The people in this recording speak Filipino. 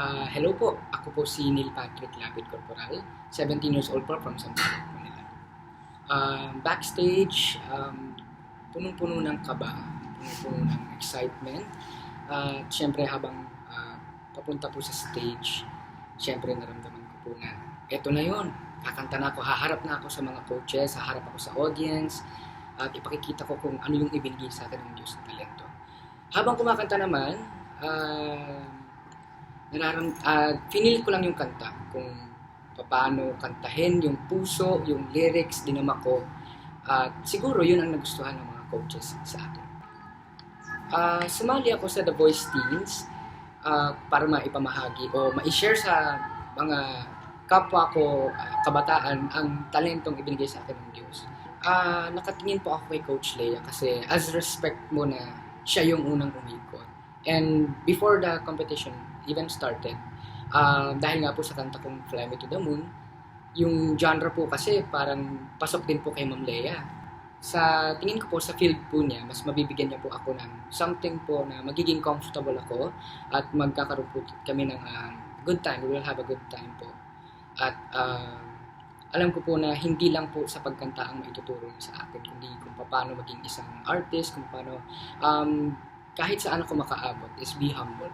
Hello po, ako po si Neil Patrick Lapid Corporal, 17 years old po from Sampaloc, Manila. Backstage, punong-puno ng kaba, punong-puno ng excitement. At syempre habang papunta po sa stage, syempre naramdaman ko po na eto na yon, kakanta na ako, haharap na ako sa mga coaches, haharap ako sa audience, at ipakikita ko kung ano yung ibinigay sa akin ng Diyos na talento. Habang kumakanta naman, finil ko lang yung kanta, kung paano kantahin, yung puso, yung lyrics, dinama ko. At siguro yun ang nagustuhan ng mga coaches sa akin. Sumali ako sa The Voice Teens para maipamahagi o ma-share sa mga kapwa ko, kabataan, ang talentong ibinigay sa akin ng Diyos. Nakatingin po ako kay Coach Leia kasi as respect mo na siya yung unang umikot. And before the competition even started, dahil nga po sa kanta kong Fly Me to the Moon, yung genre po kasi parang pasok din po kay Ma'am Leia. Sa tingin ko po sa field po niya, mas mabibigyan niya po ako ng something po na magiging comfortable ako at magkakaroon po kami ng good time. We will have a good time po. At alam ko po na hindi lang po sa pagkanta ang maituturo niya sa akin, kundi kung paano maging isang artist, kung paano kahit saan ako makaabot is be humble.